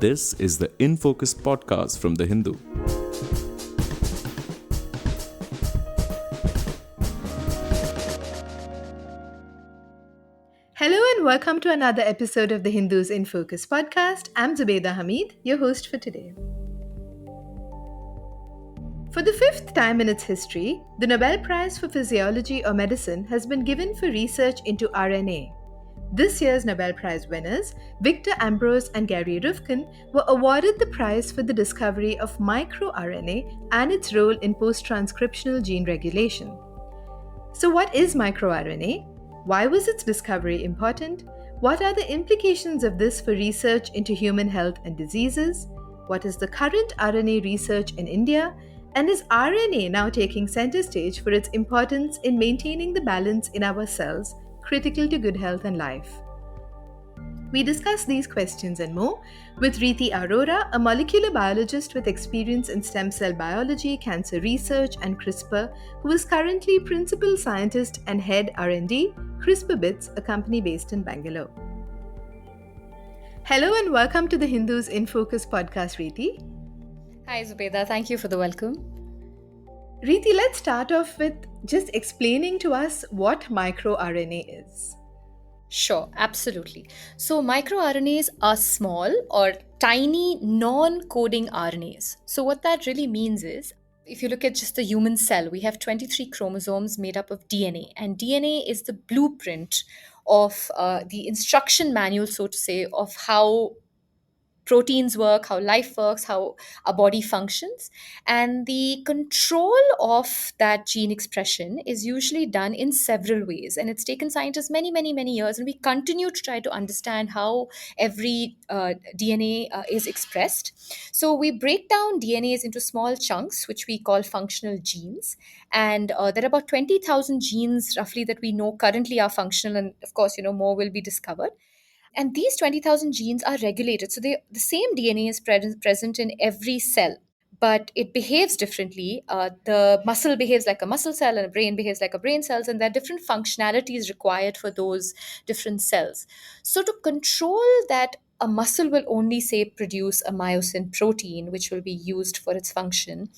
This is the In Focus podcast from The Hindu. Hello and welcome to another episode of the Hindus in Focus podcast. I'm Zubeda Hamid, your host for today. For the fifth time in its history, the Nobel Prize for Physiology or Medicine has been given for research into RNA. This year's Nobel Prize winners, Victor Ambros and Gary Ruvkun, were awarded the prize for the discovery of microRNA and its role in post-transcriptional gene regulation. So, what is microRNA? Why was its discovery important? What are the implications of this for research into human health and diseases? What is the current RNA research in India? And is RNA now taking center stage for its importance in maintaining the balance in our cells, critical to good health and life? We discuss these questions and more with Reety Arora, a molecular biologist with experience in stem cell biology, cancer research, and CRISPR, who is currently principal scientist and head R&D, CRISPRBITS, a company based in Bangalore. Hello and welcome to the Hindus in Focus podcast, Reety. Hi, Zubeda. Thank you for the welcome. Reety, let's start off with just explaining to us what microRNA is. Sure, absolutely. So, microRNAs are small or tiny non coding RNAs. So, what that really means is if you look at just the human cell, we have 23 chromosomes made up of DNA, and DNA is the blueprint of the instruction manual, so to say, of how proteins work, how life works, how our body functions. And the control of that gene expression is usually done in several ways. And it's taken scientists many, many, many years. And we continue to try to understand how every DNA is expressed. So we break down DNAs into small chunks, which we call functional genes. And there are about 20,000 genes roughly that we know currently are functional. And of course, more will be discovered. And these 20,000 genes are regulated. So the same DNA is present in every cell, but it behaves differently. The muscle behaves like a muscle cell, and a brain behaves like a brain cells, and there are different functionalities required for those different cells. So to control that, a muscle will only say produce a myosin protein, which will be used for its function.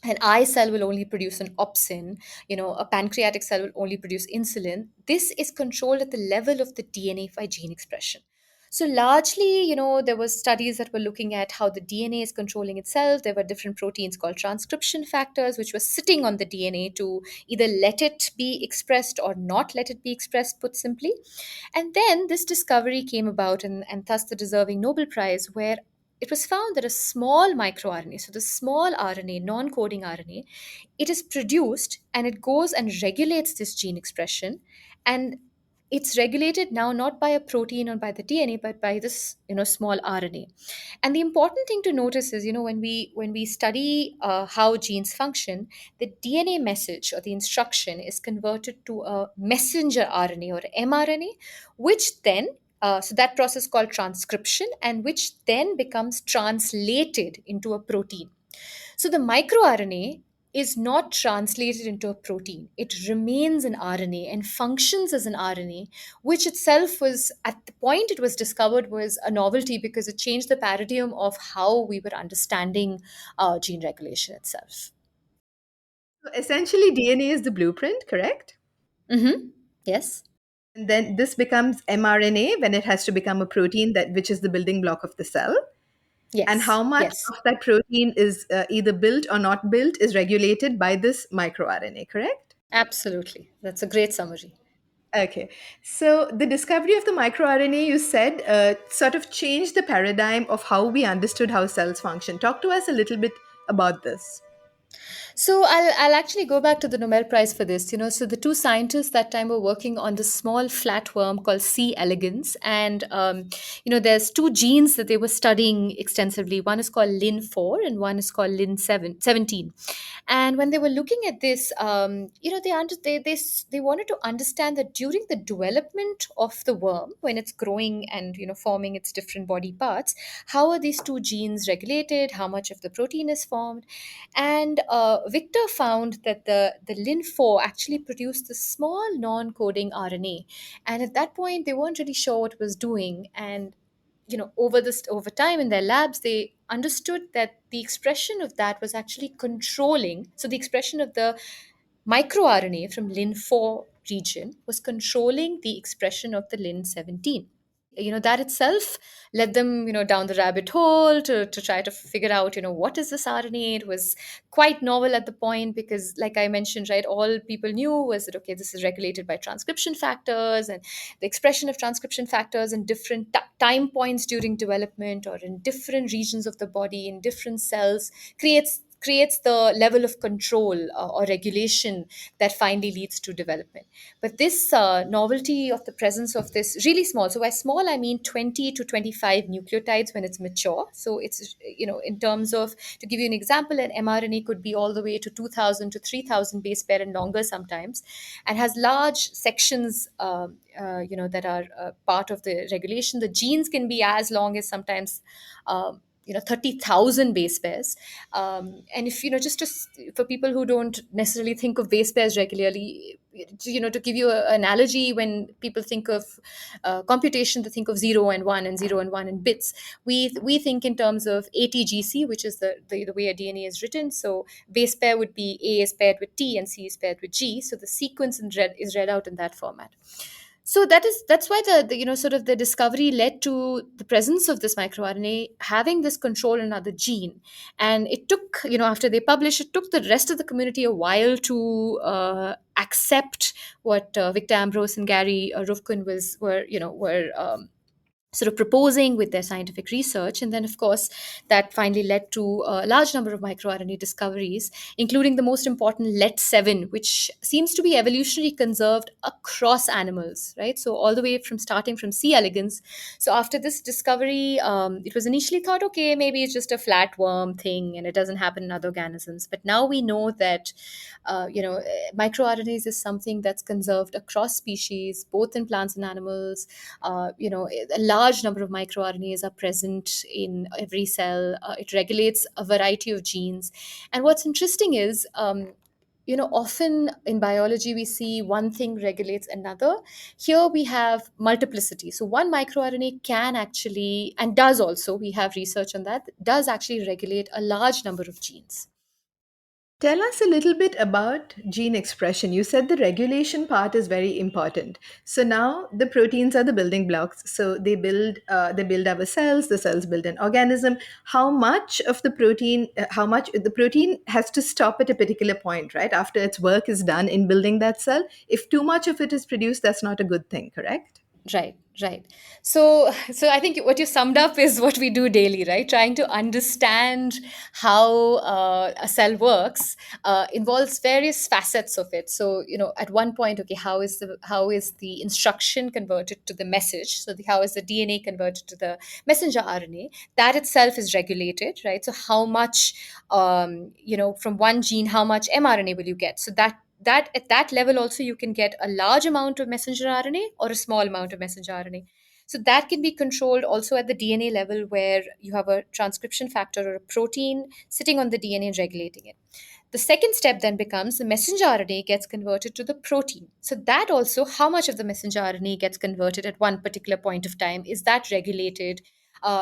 An eye cell will only produce an opsin, a pancreatic cell will only produce insulin. This is controlled at the level of the DNA by gene expression. So largely, there was studies that were looking at how the DNA is controlling itself. There were different proteins called transcription factors, which were sitting on the DNA to either let it be expressed or not let it be expressed, put simply. And then this discovery came about, and thus the deserving Nobel Prize, where it was found that a small microRNA, so the small RNA, non coding RNA, it is produced and it goes and regulates this gene expression. And it's regulated now not by a protein or by the DNA, but by this small RNA. And the important thing to notice is, when we study how genes function, the DNA message or the instruction is converted to a messenger RNA or mRNA, which then so that process called transcription, and which then becomes translated into a protein. So the microRNA is not translated into a protein. It remains an RNA and functions as an RNA, which itself was, at the point it was discovered, was a novelty because it changed the paradigm of how we were understanding gene regulation itself. So essentially, DNA is the blueprint, correct? Mm-hmm. Yes. And then this becomes mRNA when it has to become a protein that which is the building block of the cell. And Yes. how much Yes. of that protein is either built or not built is regulated by this microRNA, correct? Absolutely. That's a great summary. Okay. So the discovery of the microRNA, you said, sort of changed the paradigm of how we understood how cells function. Talk to us a little bit about this. So I'll actually go back to the Nobel Prize for this. So the two scientists that time were working on this small flatworm called C. elegans, and there's two genes that they were studying extensively. One is called Lin4 and one is called Lin17. And when they were looking at this, they wanted to understand that during the development of the worm, when it's growing and forming its different body parts, how are these two genes regulated? How much of the protein is formed? And Victor found that the Lin4 actually produced this small non coding RNA. And at that point, they weren't really sure what it was doing. And over time in their labs, they understood that the expression of that was actually controlling. So the expression of the microRNA from lin4 region was controlling the expression of the lin17. That itself led them down the rabbit hole to try to figure out what is this RNA. It was quite novel at the point because, like I mentioned, right, all people knew was that, okay, this is regulated by transcription factors, and the expression of transcription factors in different time points during development or in different regions of the body in different cells creates the level of control or regulation that finally leads to development. But this novelty of the presence of this really small, so by small I mean 20 to 25 nucleotides when it's mature. So it's, in terms of, to give you an example, an mRNA could be all the way to 2000 to 3000 base pair and longer sometimes, and has large sections that are part of the regulation. The genes can be as long as sometimes 30,000 base pairs. And if, for people who don't necessarily think of base pairs regularly, to give you an analogy, when people think of computation, they think of 0 and 1 and 0 and 1 in bits. We think in terms of ATGC, which is the way a DNA is written. So base pair would be A is paired with T and C is paired with G. So the sequence in red is read out in that format. So that's why the sort of the discovery led to the presence of this microRNA having this control in another gene. And it took, after they published, it took the rest of the community a while to accept what Victor Ambros and Gary Ruvkun were sort of proposing with their scientific research. And then, of course, that finally led to a large number of microRNA discoveries, including the most important LET7, which seems to be evolutionarily conserved across animals, right? So all the way from starting from C. elegans. So after this discovery, it was initially thought, okay, maybe it's just a flatworm thing and it doesn't happen in other organisms. But now we know that, microRNAs is something that's conserved across species, both in plants and animals. A large number of microRNAs are present in every cell. It regulates a variety of genes. And what's interesting is, often in biology we see one thing regulates another. Here we have multiplicity. So one microRNA can actually, and does also, we have research on that, does actually regulate a large number of genes. Tell us a little bit about gene expression. You said the regulation part is very important. So now the proteins are the building blocks. So they build our cells. The cells build an organism. How much of the protein? How much the protein has to stop at a particular point, right? After its work is done in building that cell. If too much of it is produced, that's not a good thing. Correct? Right, right. So I think what you summed up is what we do daily, right? Trying to understand how a cell works involves various facets of it. So, at one point, okay, how is the instruction converted to the message? So how is the DNA converted to the messenger RNA? That itself is regulated, right? So how much, from one gene, how much mRNA will you get? So that at that level also you can get a large amount of messenger RNA or a small amount of messenger RNA. So that can be controlled also at the DNA level, where you have a transcription factor or a protein sitting on the DNA and regulating it. The second step then becomes the messenger RNA gets converted to the protein. So that also, how much of the messenger RNA gets converted at one particular point of time, is that regulated?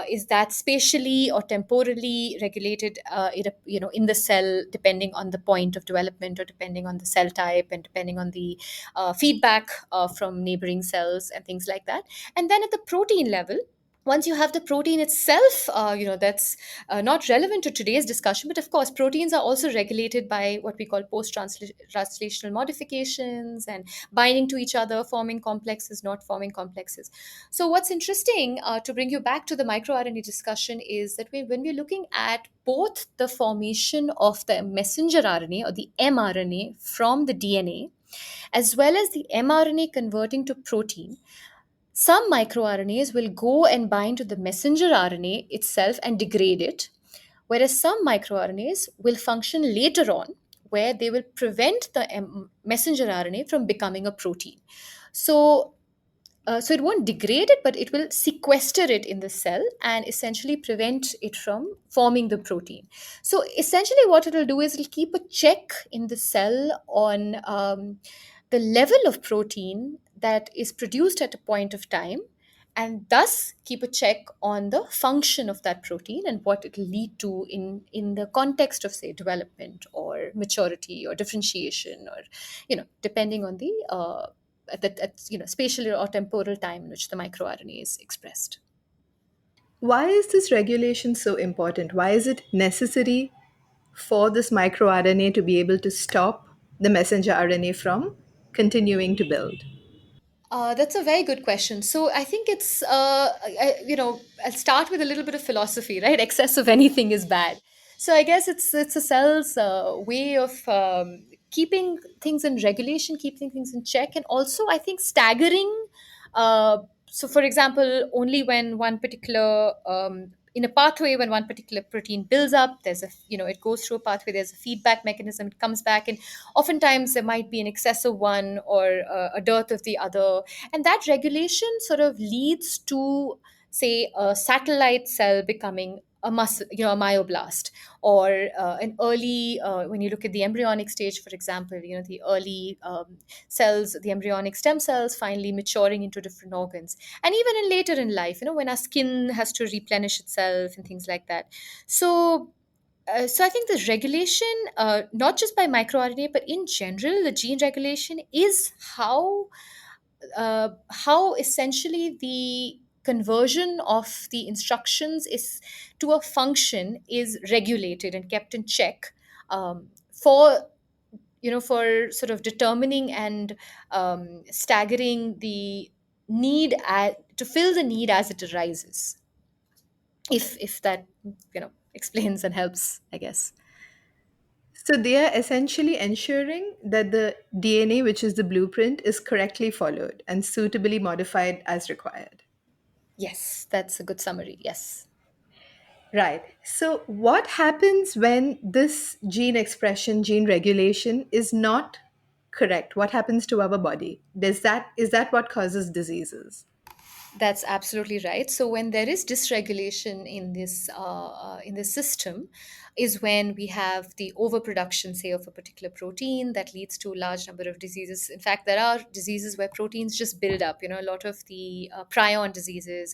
Is that spatially or temporally regulated in the cell, depending on the point of development or depending on the cell type and depending on the feedback from neighboring cells and things like that. And then at the protein level, once you have the protein itself, that's not relevant to today's discussion, but of course proteins are also regulated by what we call post-translational modifications and binding to each other, forming complexes, not forming complexes. So what's interesting, to bring you back to the microRNA discussion, is that when we're looking at both the formation of the messenger RNA or the mRNA from the DNA, as well as the mRNA converting to protein, some microRNAs will go and bind to the messenger RNA itself and degrade it, whereas some microRNAs will function later on, where they will prevent the messenger RNA from becoming a protein. So it won't degrade it, but it will sequester it in the cell and essentially prevent it from forming the protein. So essentially, what it'll do is it'll keep a check in the cell on the level of protein that is produced at a point of time, and thus keep a check on the function of that protein and what it will lead to in the context of, say, development or maturity or differentiation, or depending on the spatial or temporal time in which the microRNA is expressed. Why is this regulation so important? Why is it necessary for this microRNA to be able to stop the messenger RNA from continuing to build? That's a very good question. So I think I'll start with a little bit of philosophy, right? Excess of anything is bad. So I guess it's a cell's way of keeping things in regulation, keeping things in check, and also I think staggering. So, for example, only when one particular in a pathway, when one particular protein builds up, there's it goes through a pathway, there's a feedback mechanism, it comes back, and oftentimes there might be an excess of one or a dearth of the other, and that regulation sort of leads to, say, a satellite cell becoming a muscle, a myoblast, or an early, when you look at the embryonic stage, for example, the early cells, the embryonic stem cells finally maturing into different organs, and even in later in life, when our skin has to replenish itself and things like that. So I think the regulation, not just by microRNA, but in general, the gene regulation is how essentially the conversion of the instructions is to a function is regulated and kept in check, for sort of determining and staggering the to fill the need as it arises. If that explains and helps, I guess. So they are essentially ensuring that the DNA, which is the blueprint, is correctly followed and suitably modified as required. Yes, that's a good summary. Yes. Right. So, what happens when this gene expression, gene regulation is not correct? What happens to our body? Is that what causes diseases? That's absolutely right. So when there is dysregulation in this system, is when we have the overproduction, say, of a particular protein that leads to a large number of diseases. In fact, there are diseases where proteins just build up. A lot of the prion diseases,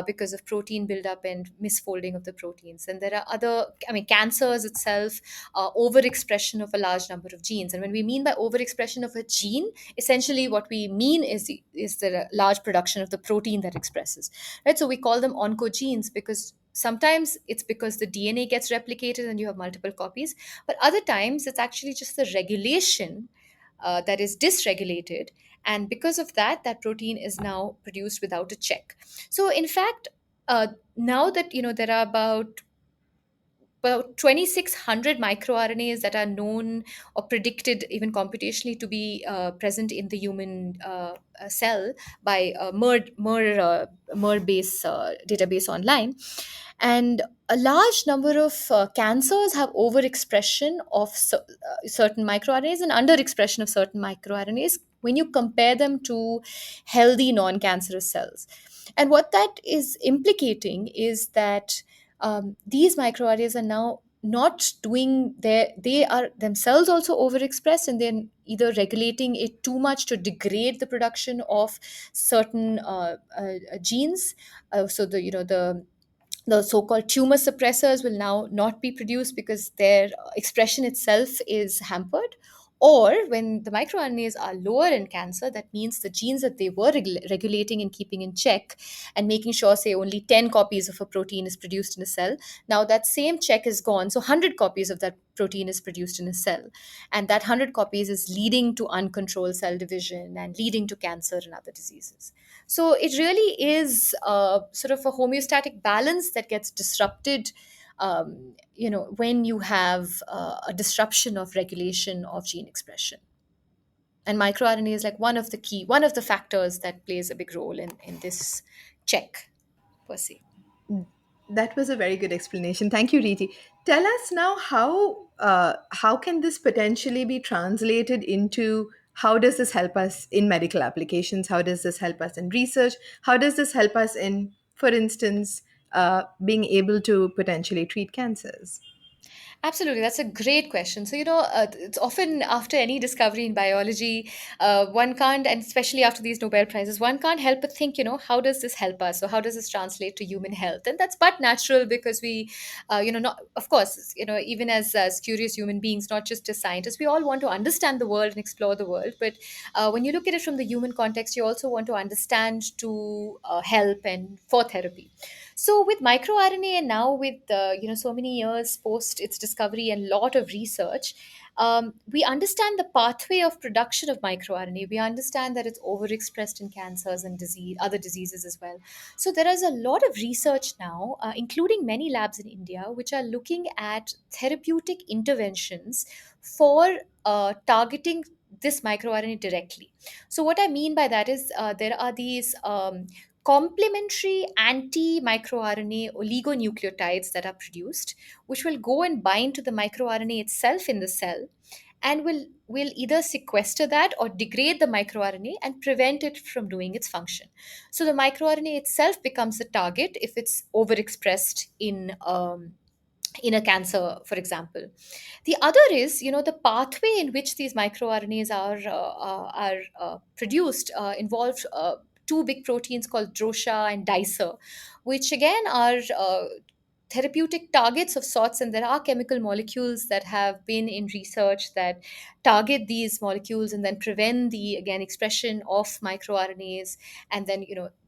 because of protein buildup and misfolding of the proteins. And there are other, I mean, cancers itself, overexpression of a large number of genes. And when we mean by overexpression of a gene, essentially what we mean is the large production of the protein that expresses, right? So we call them oncogenes because sometimes it's because the DNA gets replicated and you have multiple copies, but other times it's actually just the regulation that is dysregulated, and because of that, that protein is now produced without a check. So in fact, now that there are about 2600 microRNAs that are known or predicted even computationally to be present in the human cell by MER base database online. And a large number of cancers have overexpression of certain microRNAs and underexpression of certain microRNAs when you compare them to healthy non-cancerous cells. And what that is implicating is that these microRNAs are now not doing they are themselves also overexpressed, and then either regulating it too much to degrade the production of certain genes. So the so-called tumor suppressors will now not be produced because their expression itself is hampered. Or when the microRNAs are lower in cancer, that means the genes that they were regulating and keeping in check and making sure, say, only 10 copies of a protein is produced in a cell, now that same check is gone. So 100 copies of that protein is produced in a cell. And that 100 copies is leading to uncontrolled cell division and leading to cancer and other diseases. So it really is sort of a homeostatic balance that gets disrupted, when you have a disruption of regulation of gene expression. And microRNA is like one of the factors that plays a big role in this check per se. That was a very good explanation. Thank you, Reety. Tell us now how can this potentially be translated into how does this help us in medical applications? How does this help us in research? How does this help us in, for instance, being able to potentially treat cancers? Absolutely, that's a great question. So, it's often after any discovery in biology, one can't, and especially after these Nobel Prizes, one can't help but think, how does this help us? So, how does this translate to human health? And that's but natural because we, not, of course, even as curious human beings, not just as scientists, we all want to understand the world and explore the world. But when you look at it from the human context, you also want to understand to help and for therapy. So with microRNA and now with so many years post its discovery and lot of research, we understand the pathway of production of microRNA. We understand that it's overexpressed in cancers and other diseases as well. So there is a lot of research now, including many labs in India, which are looking at therapeutic interventions for targeting this microRNA directly. So what I mean by that is there are these complementary anti microRNA oligonucleotides that are produced, which will go and bind to the microRNA itself in the cell and will either sequester that or degrade the microRNA and prevent it from doing its function. So the microRNA itself becomes the target if it's overexpressed in a cancer, for example. The other is, the pathway in which these microRNAs are produced involve two big proteins called DROSHA and DICER, which again are therapeutic targets of sorts, and there are chemical molecules that have been in research that target these molecules and then prevent the again expression of microRNAs, and then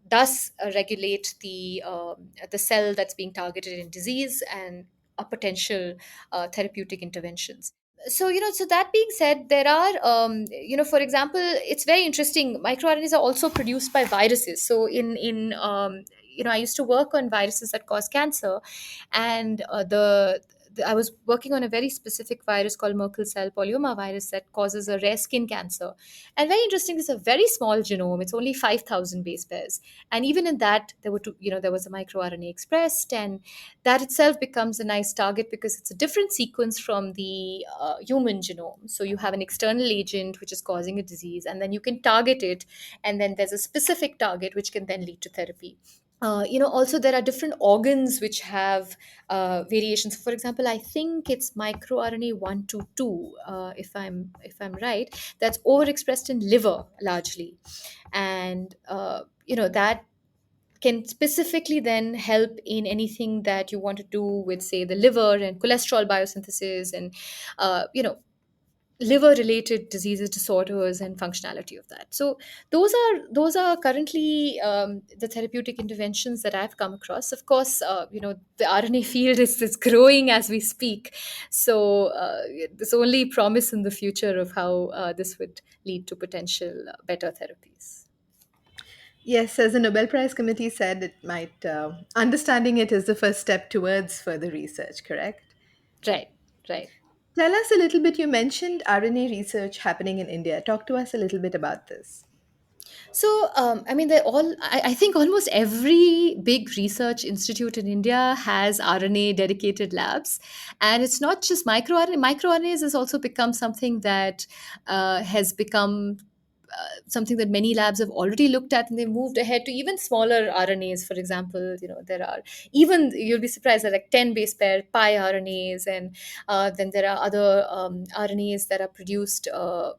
thus regulate the cell that's being targeted in disease and a potential therapeutic interventions. So so that being said, there are for example, it's very interesting, microRNAs are also produced by viruses. So in I used to work on viruses that cause cancer, and I was working on a very specific virus called Merkel cell polyoma virus that causes a rare skin cancer. And very interesting, it's a very small genome. It's only 5,000 base pairs, and even in that, there was a microRNA expressed, and that itself becomes a nice target because it's a different sequence from the human genome. So you have an external agent which is causing a disease, and then you can target it, and then there's a specific target which can then lead to therapy. Also there are different organs which have variations. For example, I think it's microRNA 122, if I'm right, that's overexpressed in liver largely, and that can specifically then help in anything that you want to do with, say, the liver and cholesterol biosynthesis and liver related diseases, disorders, and functionality of that. So those are currently the therapeutic interventions that I've come across. Of course, the RNA field is growing as we speak, so there's only promise in the future of how this would lead to potential better therapies. Yes, as the Nobel Prize committee said, it might understanding it is the first step towards further research. Correct. Right, right. Tell us a little bit. You mentioned RNA research happening in India. Talk to us a little bit about this. So, I mean, I think almost every big research institute in India has RNA dedicated labs. And it's not just microRNA. MicroRNAs has also become something that has become something that many labs have already looked at, and they moved ahead to even smaller RNAs. For example, there are even, you'll be surprised, there are like 10 base pair pi RNAs, and then there are other RNAs that are produced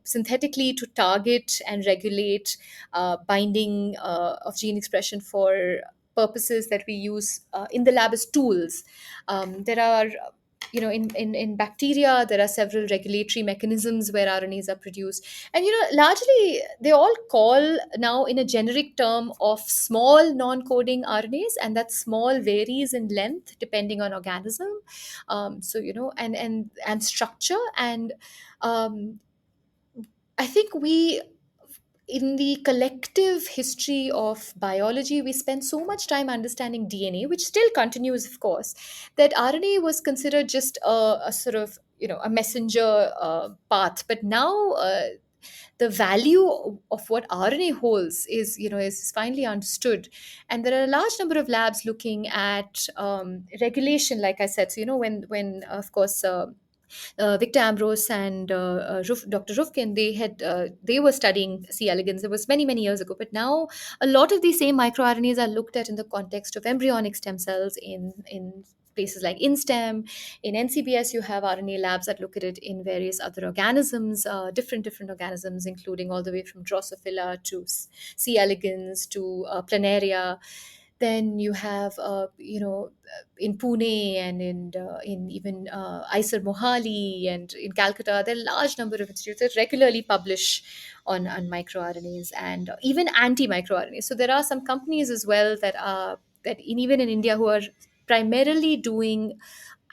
synthetically to target and regulate binding of gene expression for purposes that we use in the lab as tools. There are in bacteria, there are several regulatory mechanisms where RNAs are produced. And largely they all call now in a generic term of small non-coding RNAs, and that small varies in length depending on organism. So and structure. And um, I think we, in the collective history of biology, we spend so much time understanding DNA, which still continues, of course, that RNA was considered just a sort of, a messenger path. But now the value of what RNA holds is finally understood. And there are a large number of labs looking at regulation, like I said. So, when of course, Victor Ambros and Dr. Ruvkun, they were studying C. elegans. It was many, many years ago. But now a lot of these same microRNAs are looked at in the context of embryonic stem cells in places like INSTEM. In NCBS, you have RNA labs that look at it in various other organisms, different organisms, including all the way from Drosophila to C. elegans to planaria. Then you have, in Pune and in even Isar Mohali and in Calcutta, there are a large number of institutes that regularly publish on microRNAs and even anti-microRNAs. So there are some companies as well even in India, who are primarily doing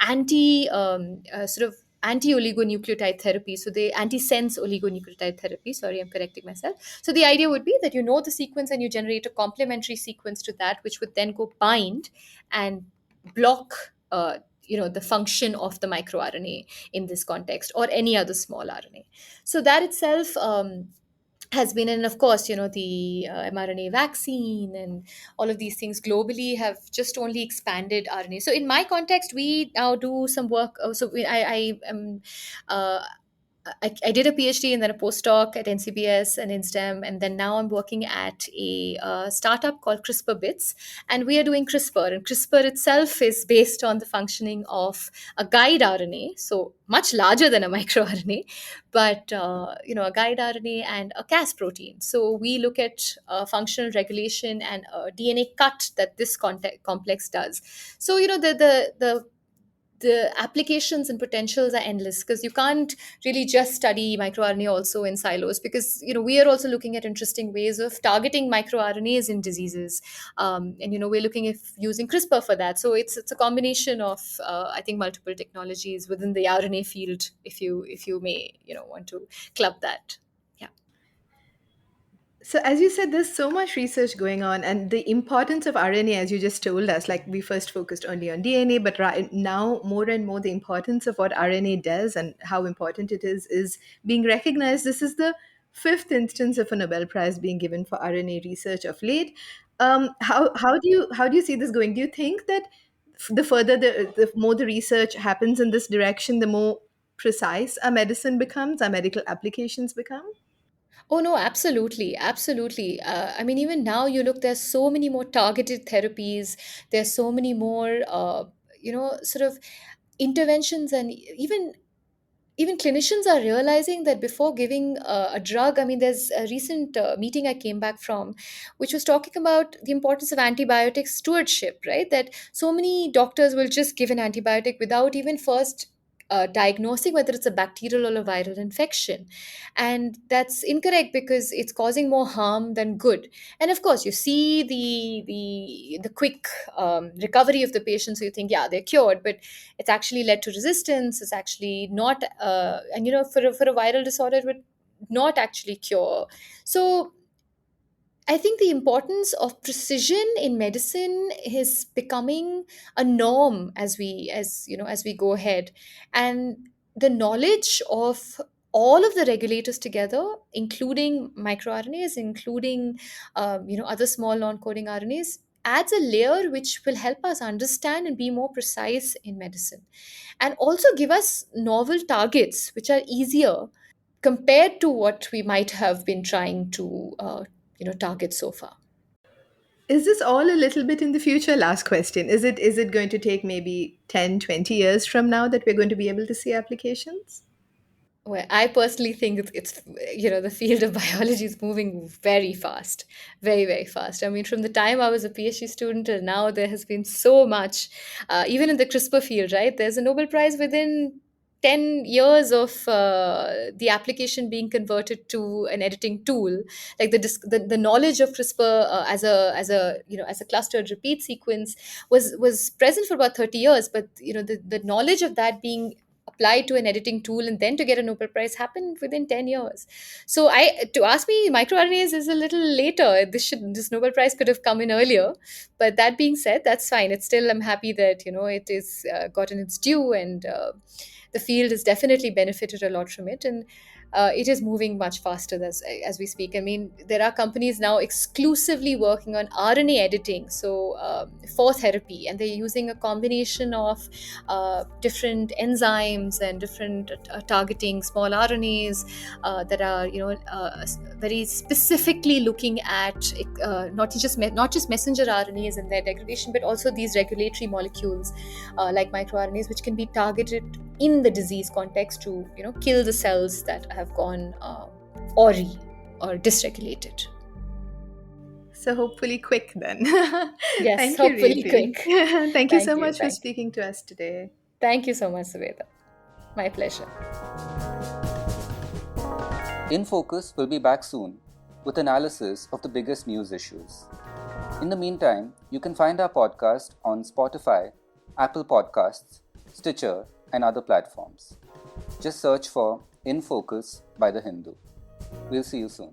sort of anti-oligonucleotide therapy. So they anti-sense oligonucleotide therapy. Sorry, I'm correcting myself. So the idea would be that you know the sequence and you generate a complementary sequence to that, which would then go bind and block. The function of the microRNA in this context, or any other small RNA. So that itself has been, and of course, the mRNA vaccine and all of these things globally have just only expanded RNA. So in my context, we now do some work. I am I did a PhD and then a postdoc at NCBS and INSTEM, and then now I'm working at a startup called CRISPRBITS, and we are doing CRISPR. And CRISPR itself is based on the functioning of a guide RNA, so much larger than a microRNA, but a guide RNA and a Cas protein. So we look at functional regulation and a DNA cut that this complex does. So the applications and potentials are endless, because you can't really just study microRNA also in silos, because we are also looking at interesting ways of targeting microRNAs in diseases, and we're looking at using CRISPR for that. So it's a combination of I think multiple technologies within the RNA field, if you may want to club that. Yeah. So, as you said, there's so much research going on, and the importance of RNA, as you just told us, like we first focused only on DNA, but right now, more and more, the importance of what RNA does and how important it is being recognized. This is the fifth instance of a Nobel Prize being given for RNA research of late. How do you see this going? Do you think that the further the more the research happens in this direction, the more precise our medicine becomes, our medical applications become? Oh no, absolutely, absolutely. I mean, even now you look, there's so many more targeted therapies. There's so many more, sort of interventions, and even clinicians are realizing that before giving a drug. I mean, there's a recent meeting I came back from, which was talking about the importance of antibiotic stewardship, right? That so many doctors will just give an antibiotic without even first diagnosing whether it's a bacterial or a viral infection. And that's incorrect, because it's causing more harm than good. And of course, you see the quick recovery of the patient, so you think, yeah, they're cured, but it's actually led to resistance. It's actually not, and for a viral disorder, it would not actually cure. So I think the importance of precision in medicine is becoming a norm as we go ahead, and the knowledge of all of the regulators together, including microRNAs, including other small non-coding RNAs, adds a layer which will help us understand and be more precise in medicine, and also give us novel targets which are easier compared to what we might have been trying to target so far. Is this all a little bit in the future? Last question. Is it going to take maybe 10, 20 years from now that we're going to be able to see applications? Well, I personally think the field of biology is moving very fast, very, very fast. I mean, from the time I was a PhD student till now, there has been so much, even in the CRISPR field, right? There's a Nobel Prize within 10 years of the application being converted to an editing tool. Like the knowledge of CRISPR as a clustered repeat sequence was present for about 30 years, but the knowledge of that being applied to an editing tool and then to get a Nobel Prize happened within 10 years. So to ask me, microRNAs is a little later. This Nobel Prize could have come in earlier. But that being said, that's fine. It's still, I'm happy that, it is gotten its due, and the field has definitely benefited a lot from it. And it is moving much faster as we speak. I mean, there are companies now exclusively working on RNA editing, so for therapy, and they're using a combination of different enzymes and different targeting small RNAs that are, very specifically looking at not just messenger RNAs and their degradation, but also these regulatory molecules like microRNAs, which can be targeted in the disease context to kill the cells that have gone awry or dysregulated. So hopefully quick then. Yes, Thank you, hopefully Reety. quick. Thank you Thank so you. much for Thank you. speaking to us today. Thank you so much, Zubeda. My pleasure. In Focus will be back soon with analysis of the biggest news issues. In the meantime, you can find our podcast on Spotify, Apple Podcasts, Stitcher, and other platforms. Just search for In Focus by The Hindu. We'll see you soon.